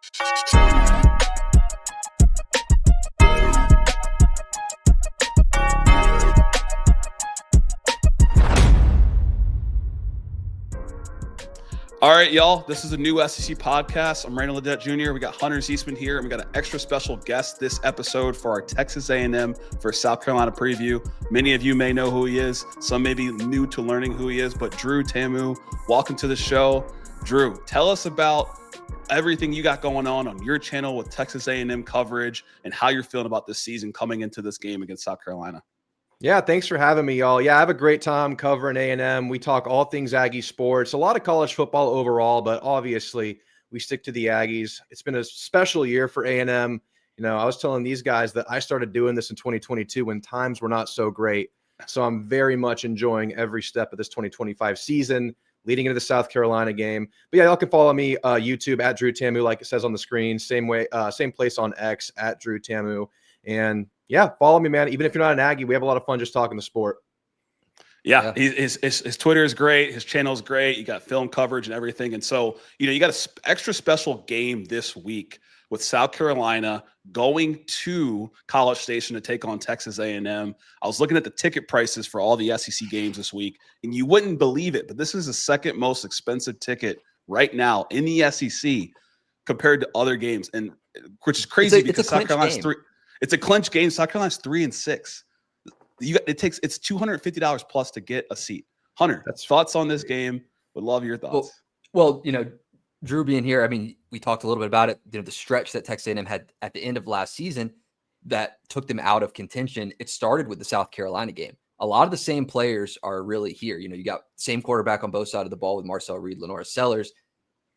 All right, y'all, this is a new SEC podcast. I'm Randall Ledet Jr. We got Hunter Ziesman here, and we got an extra special guest this episode for our Texas A&M for South Carolina preview. Many of you may know who he is. Some may be new to learning who he is, but Drew Tamu, welcome to the show. Drew, tell us about everything you got going on your channel with Texas A&M coverage and how you're feeling about this season coming into this game against South Carolina. Yeah, thanks for having me, y'all. Yeah, I have a great time covering A&M. We talk all things Aggie sports, a lot of college football overall, but obviously we stick to the Aggies. It's been a special year for A&M. You know, I was telling these guys that I started doing this in 2022 when times were not so great. So I'm very much enjoying every step of this 2025 season leading into the South Carolina game. But yeah, y'all can follow me YouTube at Drew Tamu, like it says on the screen. Same place on X at Drew Tamu. And yeah, follow me, man. Even if you're not an Aggie, we have a lot of fun just talking the sport. Yeah. His Twitter is great. His channel is great. You got film coverage and everything. And so, you know, you got an extra special game this week with South Carolina going to College Station to take on Texas A&M. I was looking at the ticket prices for all the SEC games this week, and you wouldn't believe it, but this is the second most expensive ticket right now in the SEC compared to other games, and which is crazy because South Carolina's three. It's a clinch game. South Carolina's 3-6. It's $250 plus to get a seat. Hunter, thoughts on this game? Would love your thoughts. Well, you know, Drew being here, I mean, we talked a little bit about it. You know, the stretch that Texas A&M had at the end of last season that took them out of contention. It started with the South Carolina game. A lot of the same players are really here. You know, you got same quarterback on both sides of the ball with Marcel Reed, Lenora Sellers.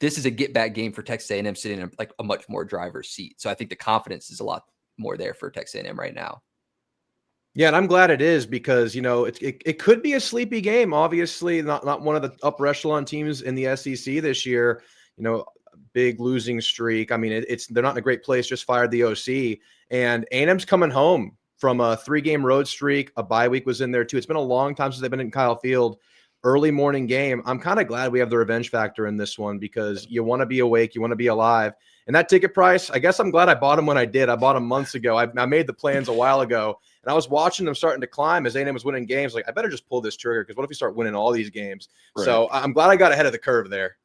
This is a get back game for Texas A&M sitting in like a much more driver's seat. So I think the confidence is a lot more there for Texas A&M right now. Yeah, and I'm glad it is because, you know, it could be a sleepy game. Obviously, not one of the upper echelon teams in the SEC this year. You know, big losing streak. I mean, they're not in a great place. Just fired the OC, and A&M's coming home from a 3-game road streak. A bye week was in there too. It's been a long time since they've been in Kyle Field. Early morning game. I'm kind of glad we have the revenge factor in this one because you want to be awake, you want to be alive. And that ticket price, I guess I'm glad I bought them when I did. I bought them months ago. I made the plans a while ago, and I was watching them starting to climb as A&M was winning games. Like, I better just pull this trigger because what if we start winning all these games? Right. So I'm glad I got ahead of the curve there.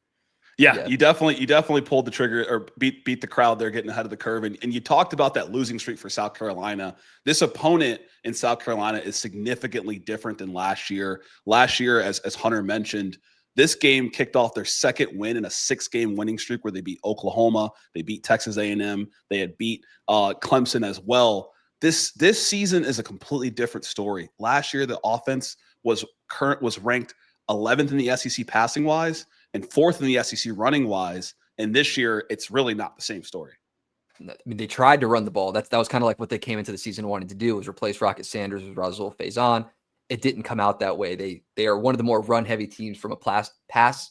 Yeah, you definitely pulled the trigger or beat the crowd there, getting ahead of the curve. And you talked about that losing streak for South Carolina. This opponent in South Carolina is significantly different than last year. Last year, as Hunter mentioned, this game kicked off their second win in a 6-game winning streak where they beat Oklahoma, they beat Texas A&M, they had beat Clemson as well. This season is a completely different story. Last year, the offense was ranked 11th in the SEC passing wise and 4th in the SEC running wise. And this year, it's really not the same story. I mean, they tried to run the ball. That was kind of like what they came into the season wanting to do, was replace Rocket Sanders with Rasul Faison. It didn't come out that way. They are one of the more run-heavy teams from a pass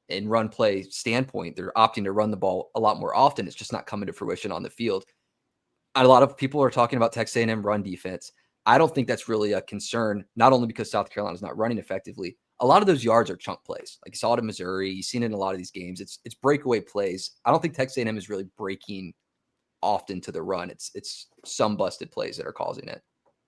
and run play standpoint. They're opting to run the ball a lot more often. It's just not coming to fruition on the field. A lot of people are talking about Texas A&M run defense. I don't think that's really a concern, not only because South Carolina is not running effectively. A lot of those yards are chunk plays. Like you saw it in Missouri. You've seen it in a lot of these games. It's breakaway plays. I don't think Texas A&M is really breaking often to the run. It's some busted plays that are causing it.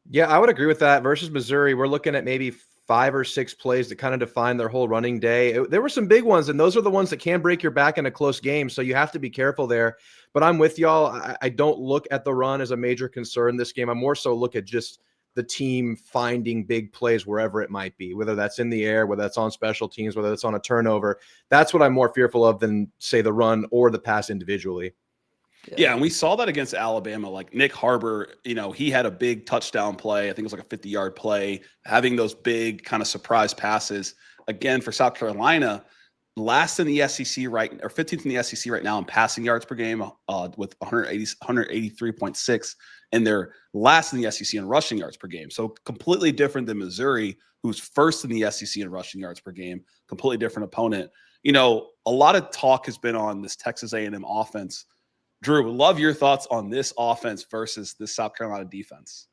Yeah, I would agree with that. Versus Missouri, we're looking at maybe 5 or 6 plays that kind of define their whole running day. There were some big ones, and those are the ones that can break your back in a close game, so you have to be careful there. But I'm with y'all. I don't look at the run as a major concern in this game. I more so look at just the team finding big plays wherever it might be, whether that's in the air, whether that's on special teams, whether that's on a turnover. That's what I'm more fearful of than, say, the run or the pass individually. Yeah, and we saw that against Alabama. Like Nick Harbor, you know, he had a big touchdown play. I think it was like a 50-yard play, having those big kind of surprise passes. Again, for South Carolina, last in the SEC right, or 15th in the SEC right now in passing yards per game with 183.6, and they're last in the SEC in rushing yards per game. So completely different than Missouri, who's first in the SEC in rushing yards per game. Completely different opponent. You know, a lot of talk has been on this Texas A&M offense. Drew, would love your thoughts on this offense versus this South Carolina defense.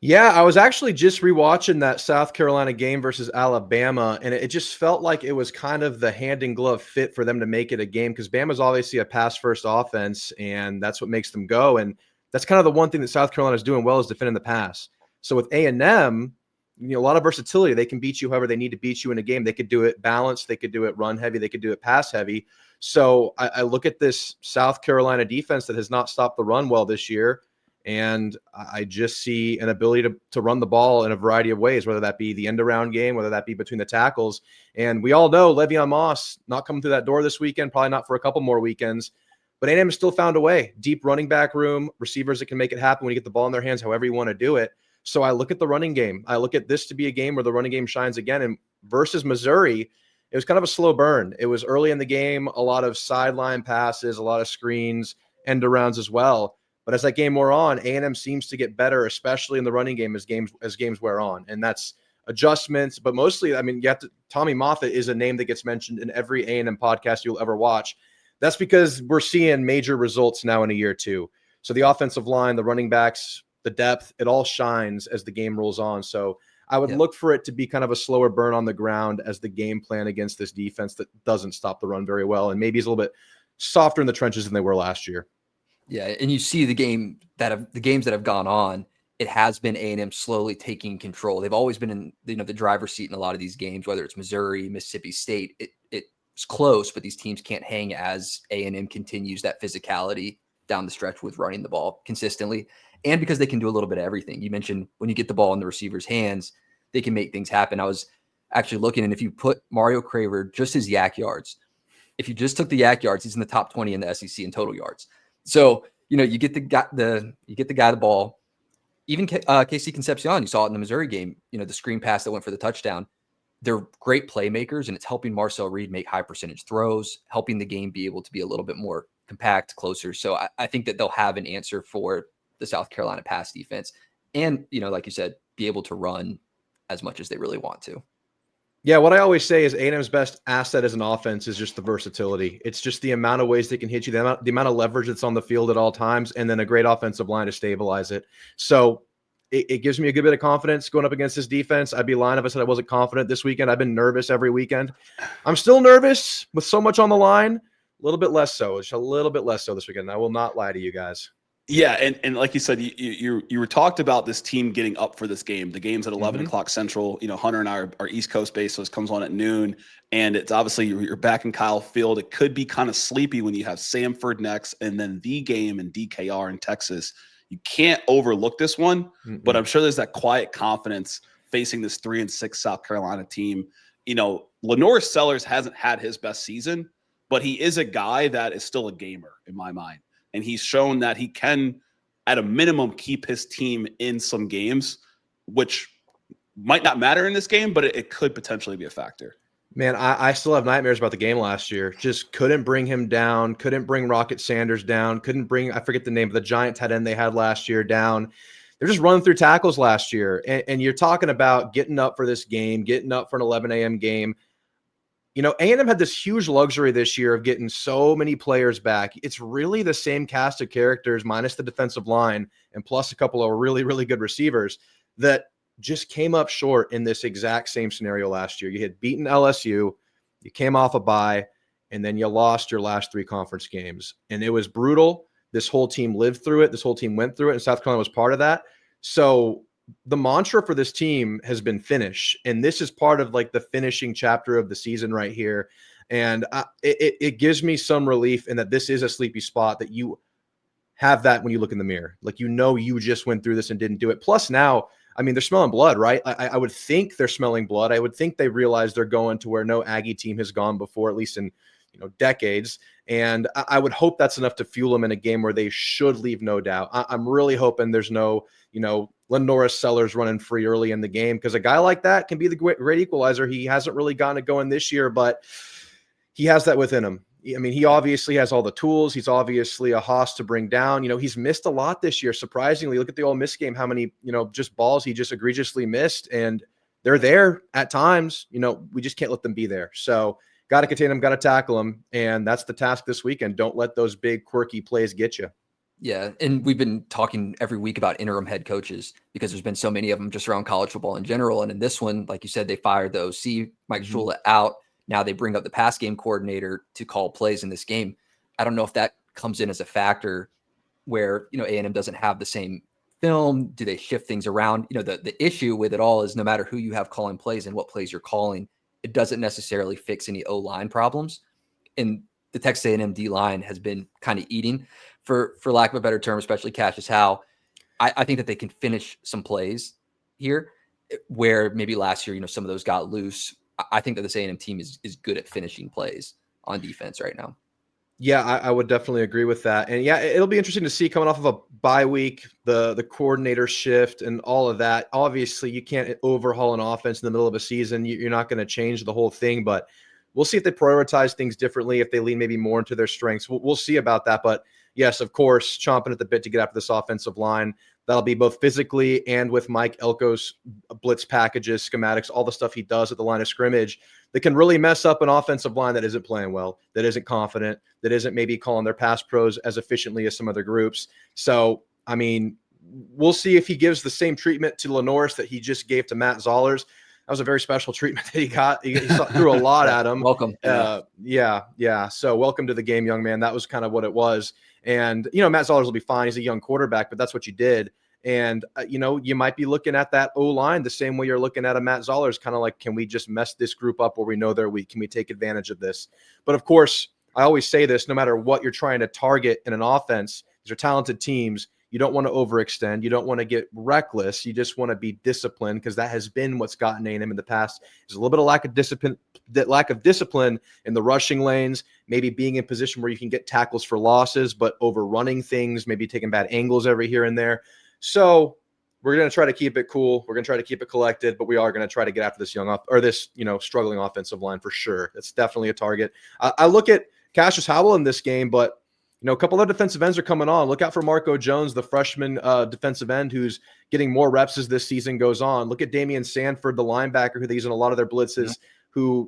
Yeah, I was actually just rewatching that South Carolina game versus Alabama, and it just felt like it was kind of the hand in glove fit for them to make it a game because Bama's obviously a pass first offense, and that's what makes them go. And that's kind of the one thing that South Carolina is doing well is defending the pass. So with A&M, a lot of versatility. They can beat you however they need to beat you in a game. They could do it balanced. They could do it run heavy. They could do it pass heavy. So I look at this South Carolina defense that has not stopped the run well this year. And I just see an ability to run the ball in a variety of ways, whether that be the end around game, whether that be between the tackles. And we all know Le'Veon Moss not coming through that door this weekend, probably not for a couple more weekends. But A&M still found a way. Deep running back room, receivers that can make it happen when you get the ball in their hands, however you want to do it. So I look at the running game. I look at this to be a game where the running game shines again. And versus Missouri, it was kind of a slow burn. It was early in the game, a lot of sideline passes, a lot of screens, end arounds as well. But as that game wore on, A&M seems to get better, especially in the running game as games wear on. And that's adjustments. But mostly, I mean, Tommy Moffitt is a name that gets mentioned in every A&M podcast you'll ever watch. That's because we're seeing major results now in a year or two. So the offensive line, the running backs, the depth, it all shines as the game rolls on. So I would look for it to be kind of a slower burn on the ground as the game plan against this defense that doesn't stop the run very well and maybe is a little bit softer in the trenches than they were last year. Yeah, and you see the games that have gone on, it has been A&M slowly taking control. They've always been in the driver's seat in a lot of these games, whether it's Missouri, Mississippi State. It's close, but these teams can't hang as A&M continues that physicality down the stretch with running the ball consistently, and because they can do a little bit of everything. You mentioned when you get the ball in the receiver's hands, they can make things happen. I was actually looking, and if you put Mario Craver, just his yak yards, if you just took the yak yards, he's in the top 20 in the SEC in total yards. So, you get the guy the ball. Even KC Concepcion, you saw it in the Missouri game, the screen pass that went for the touchdown. They're great playmakers, and it's helping Marcel Reed make high percentage throws, helping the game be able to be a little bit more compact, closer. So I think that they'll have an answer for the South Carolina pass defense. And, like you said, be able to run as much as they really want to. Yeah, what I always say is A&M's best asset as an offense is just the versatility. It's just the amount of ways they can hit you, the amount of leverage that's on the field at all times, and then a great offensive line to stabilize it. So it gives me a good bit of confidence going up against this defense. I'd be lying if I said I wasn't confident this weekend. I've been nervous every weekend. I'm still nervous with so much on the line. A little bit less so. Just a little bit less so this weekend. I will not lie to you guys. Yeah, and like you said, you were talked about this team getting up for this game. The game's at 11 o'clock Central. Hunter and I are East Coast based, so it comes on at noon. And it's obviously you're back in Kyle Field. It could be kind of sleepy when you have Samford next and then the game in DKR in Texas. You can't overlook this one, but I'm sure there's that quiet confidence facing this 3-6 South Carolina team. Lenore Sellers hasn't had his best season, but he is a guy that is still a gamer in my mind. And he's shown that he can, at a minimum, keep his team in some games, which might not matter in this game, but it could potentially be a factor. Man, I still have nightmares about the game last year. Just couldn't bring him down, couldn't bring Rocket Sanders down, couldn't bring, I forget the name, of the giant tight end they had last year down. They're just running through tackles last year. And you're talking about getting up for this game, getting up for an 11 a.m. game. A&M had this huge luxury this year of getting so many players back. It's really the same cast of characters minus the defensive line and plus a couple of really, really good receivers that just came up short in this exact same scenario last year. You had beaten LSU, you came off a bye, and then you lost your last 3 conference games. And it was brutal. This whole team lived through it. This whole team went through it, and South Carolina was part of that. So the mantra for this team has been finish. And this is part of like the finishing chapter of the season right here. And it gives me some relief in that this is a sleepy spot, that you have that when you look in the mirror. Like, you just went through this and didn't do it. Plus now, I mean, they're smelling blood, right? I would think they're smelling blood. I would think they realize they're going to where no Aggie team has gone before, at least in decades. And I would hope that's enough to fuel them in a game where they should leave no doubt. I'm really hoping there's no, Lenora Sellers running free early in the game, because a guy like that can be the great equalizer. He hasn't really gotten it going this year, but he has that within him. I mean, he obviously has all the tools. He's obviously a hoss to bring down. He's missed a lot this year. Surprisingly, look at the Ole Miss game, how many, just balls he just egregiously missed. And they're there at times. We just can't let them be there. So got to contain them, got to tackle them. And that's the task this weekend. Don't let those big quirky plays get you. Yeah, and we've been talking every week about interim head coaches because there's been so many of them just around college football in general. And in this one, like you said, they fired the OC, Mike Shula, out. Now they bring up the pass game coordinator to call plays in this game. I don't know if that comes in as a factor where, A&M doesn't have the same film. Do they shift things around? The issue with it all is no matter who you have calling plays and what plays you're calling, it doesn't necessarily fix any O-line problems. And the Texas A&M D-line has been kind of eating, for lack of a better term, especially Cassius Howe. I think that they can finish some plays here where maybe last year, some of those got loose. I think that this A&M team is good at finishing plays on defense right now. Yeah, I would definitely agree with that. And yeah, it'll be interesting to see coming off of a bye week, the coordinator shift and all of that. Obviously, you can't overhaul an offense in the middle of a season. You're not going to change the whole thing, but we'll see if they prioritize things differently, if they lean maybe more into their strengths. We'll see about that. But yes, of course, chomping at the bit to get after this offensive line. That'll be both physically and with Mike Elko's blitz packages, schematics, all the stuff he does at the line of scrimmage that can really mess up an offensive line that isn't playing well, that isn't confident, that isn't maybe calling their pass pros as efficiently as some other groups. So, I mean, we'll see if he gives the same treatment to Lenoris that he just gave to Matt Zollers. That was a very special treatment that he got. He threw a lot at him. Welcome. Yeah. So welcome to the game, young man. That was kind of what it was. And, Matt Zollers will be fine. He's a young quarterback, but that's what you did. And, you might be looking at that O-line the same way you're looking at a Matt Zollers, kind of like, can we just mess this group up where we know they're weak? Can we take advantage of this? But of course, I always say this, no matter what you're trying to target in an offense, these are talented teams. You don't want to overextend. You don't want to get reckless. You just want to be disciplined, because that has been what's gotten A&M in the past. There's a little bit of lack of discipline in the rushing lanes, maybe being in position where you can get tackles for losses, but overrunning things, maybe taking bad angles every here and there. So we're going to try to keep it cool. We're going to try to keep it collected, but we are going to try to get after this struggling offensive line for sure. It's definitely a target. I look at Cassius Howell in this game, but a couple of defensive ends are coming on. Look out for Marco Jones, the freshman defensive end, who's getting more reps as this season goes on. Look at Damian Sanford, the linebacker, who they use in a lot of their blitzes, who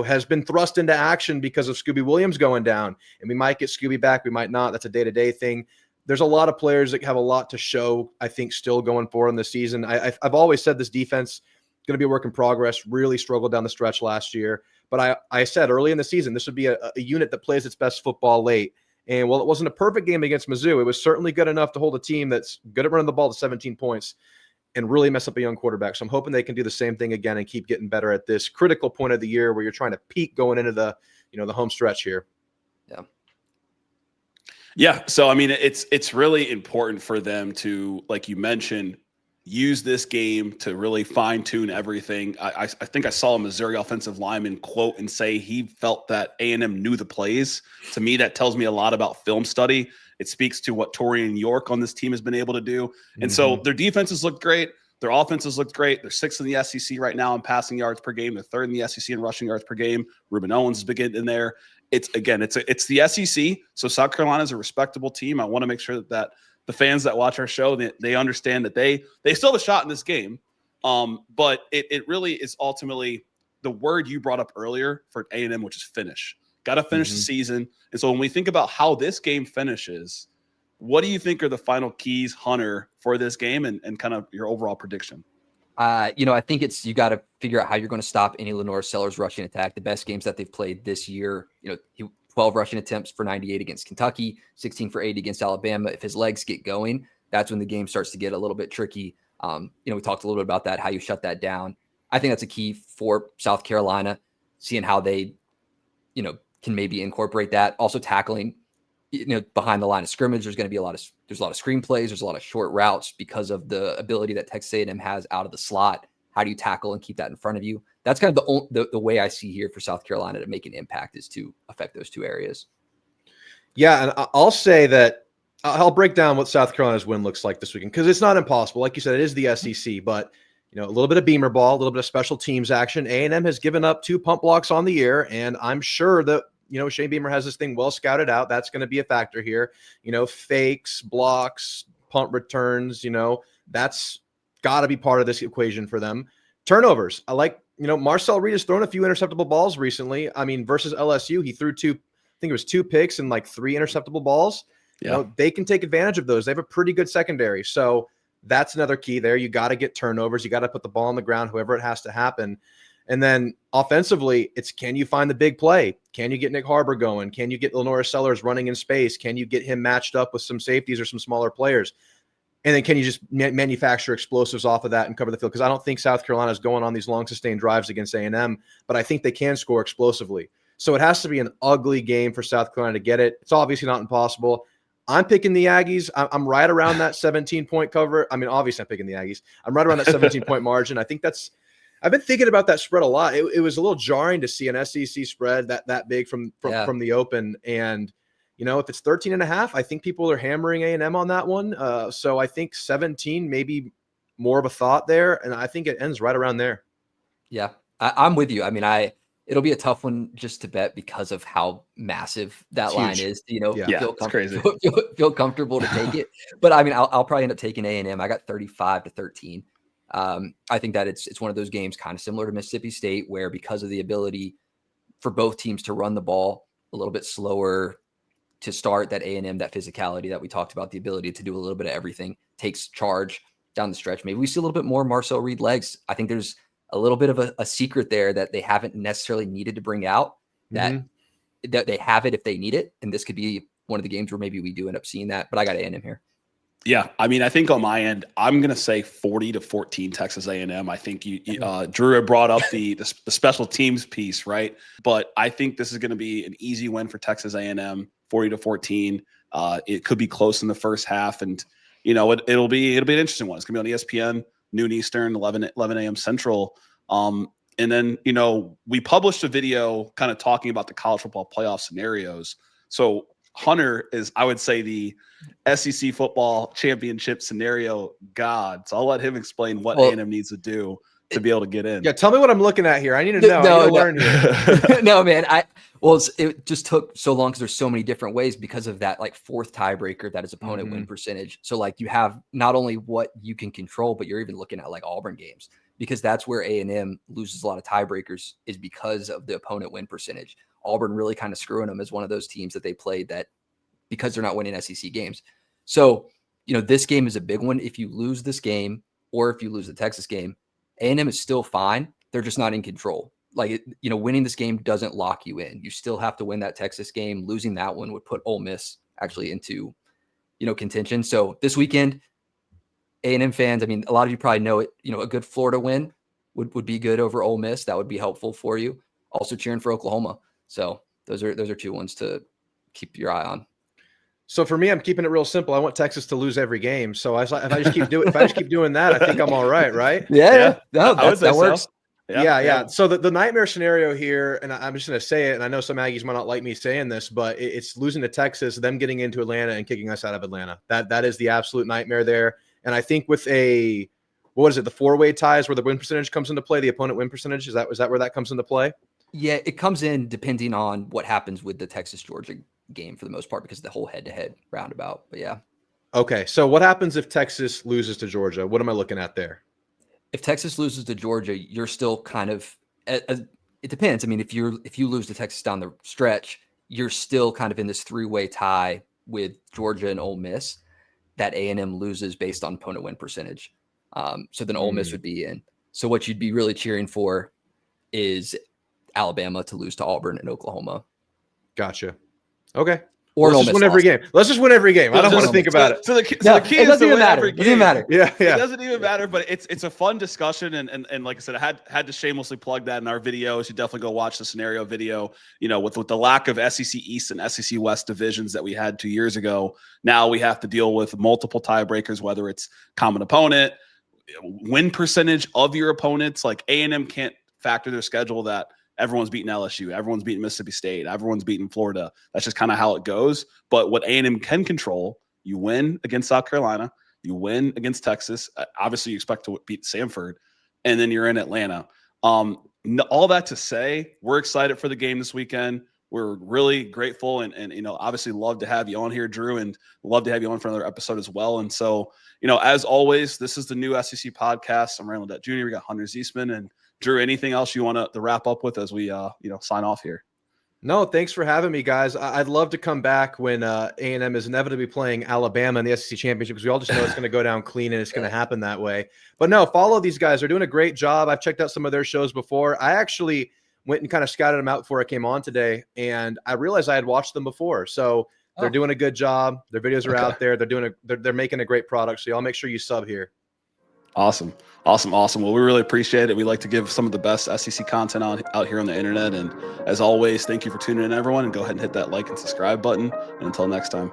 has been thrust into action because of Scooby Williams going down. And we might get Scooby back, we might not. That's a day-to-day thing. There's a lot of players that have a lot to show, I think, still going forward in the season. I've always said this defense is going to be a work in progress, really struggled down the stretch last year. But I said early in the season, this would be a unit that plays its best football late. And while it wasn't a perfect game against Mizzou, it was certainly good enough to hold a team that's good at running the ball to 17 points and really mess up a young quarterback. So I'm hoping they can do the same thing again and keep getting better at this critical point of the year where you're trying to peak going into the home stretch here. Yeah. Yeah. So, I mean, it's really important for them to, like you mentioned, use this game to really fine tune everything. I think I saw a Missouri offensive lineman quote and say he felt that A&M knew the plays. To me, that tells me a lot about film study. It speaks to what Torian York on this team has been able to do. And so their defenses look great. Their offenses look great. They're 6th in the SEC right now in passing yards per game. They're 3rd in the SEC in rushing yards per game. Ruben Owens is big in there. It's the SEC. So South Carolina is a respectable team. I want to make sure that the fans that watch our show, they understand that they still have a shot in this game. But it really is ultimately the word you brought up earlier for A&M, which is finish. Got to finish the season. And so when we think about how this game finishes, what do you think are the final keys, Hunter, for this game and kind of your overall prediction? I think you got to figure out how you're going to stop any Lenore Sellers rushing attack. The best games that they've played this year, 12 rushing attempts for 98 against Kentucky, 16 for 80 against Alabama. If his legs get going, that's when the game starts to get a little bit tricky. We talked a little bit about that, how you shut that down. I think that's a key for South Carolina, seeing how they, can maybe incorporate that. Also tackling, behind the line of scrimmage, there's a lot of screen plays. There's a lot of short routes because of the ability that Texas A&M has out of the slot. How do you tackle and keep that in front of you? That's kind of the way I see here for South Carolina to make an impact is to affect those two areas. Yeah, and I'll say that I'll break down what South Carolina's win looks like this weekend, because it's not impossible. Like you said, it is the SEC, but a little bit of beamer ball, a little bit of special teams action. A&M has given up 2 pump blocks on the year, and I'm sure that Shane Beamer has this thing well scouted out. That's going to be a factor here. Fakes, blocks, punt returns. That's got to be part of this equation for them. Turnovers. I like. Marcel Reed has thrown a few interceptable balls recently. I mean, versus LSU, he threw 2 picks and like 3 interceptable balls. Yeah. They can take advantage of those. They have a pretty good secondary. So that's another key there. You got to get turnovers. You got to put the ball on the ground, however it has to happen. And then offensively, it's can you find the big play? Can you get Nick Harbor going? Can you get Lenora Sellers running in space? Can you get him matched up with some safeties or some smaller players? And then can you just manufacture explosives off of that and cover the field? Because I don't think South Carolina is going on these long sustained drives against A&M, but I think they can score explosively. So it has to be an ugly game for South Carolina to get it. It's obviously not impossible. I'm picking the Aggies. I'm right around that 17-point cover. I mean, obviously I'm picking the Aggies. I'm right around that 17-point margin. I think I've been thinking about that spread a lot. It was a little jarring to see an SEC spread that big from the open. And, if it's 13.5, I think people are hammering A&M on that one. So I think 17, maybe more of a thought there. And I think it ends right around there. Yeah, I'm with you. I mean, it'll be a tough one just to bet because of how massive that line is. It's crazy. Feel comfortable to take it. But I mean, I'll probably end up taking A&M. I got 35-13. I think that it's one of those games kind of similar to Mississippi State, where because of the ability for both teams to run the ball a little bit slower to start, that A&M, that physicality that we talked about, the ability to do a little bit of everything, takes charge down the stretch. Maybe we see a little bit more Marcel Reed legs. I think there's a little bit of a secret there that they haven't necessarily needed to bring out, that they have it if they need it. And this could be one of the games where maybe we do end up seeing that, but I got A&M here. Yeah, I mean, I think on my end, I'm going to say 40-14 Texas A&M. I think Drew had brought up the special teams piece, right? But I think this is going to be an easy win for Texas A&M, 40-14. It could be close in the first half, and it'll be an interesting one. It's going to be on ESPN, noon Eastern, 11 a.m. Central. And then we published a video kind of talking about the college football playoff scenarios. So Hunter is, I would say, the SEC football championship scenario god. So I'll let him explain what A&M needs to do to be able to get in. Yeah, tell me what I'm looking at here. I need to know. I need to learn here. No, man. It just took so long because there's so many different ways because of that fourth tiebreaker that is opponent win percentage. So you have not only what you can control, but you're even looking at Auburn games, because that's where A&M loses a lot of tiebreakers, is because of the opponent win percentage. Auburn really kind of screwing them as one of those teams that they played that because they're not winning SEC games. So, this game is a big one. If you lose this game, or if you lose the Texas game, A&M is still fine. They're just not in control. Winning this game doesn't lock you in. You still have to win that Texas game. Losing that one would put Ole Miss actually into, contention. So this weekend, A&M fans, I mean, a lot of you probably know it, a good Florida win would be good over Ole Miss. That would be helpful for you. Also cheering for Oklahoma. So those are two ones to keep your eye on. So for me, I'm keeping it real simple. I want Texas to lose every game. So if I just keep doing that, I think I'm all right, right? Yeah. No, that works. So. Yeah. So the nightmare scenario here, and I'm just going to say it, and I know some Aggies might not like me saying this, but it's losing to Texas, them getting into Atlanta and kicking us out of Atlanta. That is the absolute nightmare there. And I think with the four-way ties where the win percentage comes into play, the opponent win percentage, is that where that comes into play? Yeah, it comes in depending on what happens with the Texas-Georgia game for the most part, because of the whole head-to-head roundabout. But yeah. Okay, so what happens if Texas loses to Georgia? What am I looking at there? If Texas loses to Georgia, you're still kind of it depends. I mean, if you lose to Texas down the stretch, you're still kind of in this three-way tie with Georgia and Ole Miss that A&M loses based on opponent win percentage. So then Ole Miss would be in. So what you'd be really cheering for is Alabama to lose to Auburn and Oklahoma. Gotcha. Okay. Or let's just win every game. Let's just win every game. I don't want to think about it. So the key is to win every game. It doesn't matter. Yeah. It doesn't even matter, but it's a fun discussion. And like I said, I had to shamelessly plug that in our videos. You definitely go watch the scenario video. With the lack of SEC East and SEC West divisions that we had 2 years ago, now we have to deal with multiple tiebreakers, whether it's common opponent, win percentage of your opponents. Like A&M can't factor their schedule that everyone's beating LSU, everyone's beating Mississippi State, everyone's beating Florida. That's just kind of how it goes. But what A&M can control, you win against South Carolina, you win against Texas. Obviously, you expect to beat Samford, and then you're in Atlanta. All that to say, we're excited for the game this weekend. We're really grateful and obviously love to have you on here, Drew, and love to have you on for another episode as well. And so, as always, this is the new SEC podcast. I'm Randall Dett Jr. We got Hunter Ziesman and Drew. Anything else you want to wrap up with as we sign off here? No, thanks for having me, guys. I'd love to come back when A&M is inevitably playing Alabama in the SEC championship, because we all just know it's going to go down clean and it's going to happen that way. But no, follow these guys. They're doing a great job. I've checked out some of their shows before. I actually went and kind of scouted them out before I came on today, and I realized I had watched them before. So they're doing a good job. Their videos are out there. They're making a great product. So y'all make sure you sub here. Awesome. Well, we really appreciate it. We like to give some of the best SEC content out here on the internet. And as always, thank you for tuning in, everyone. And go ahead and hit that like and subscribe button. And until next time.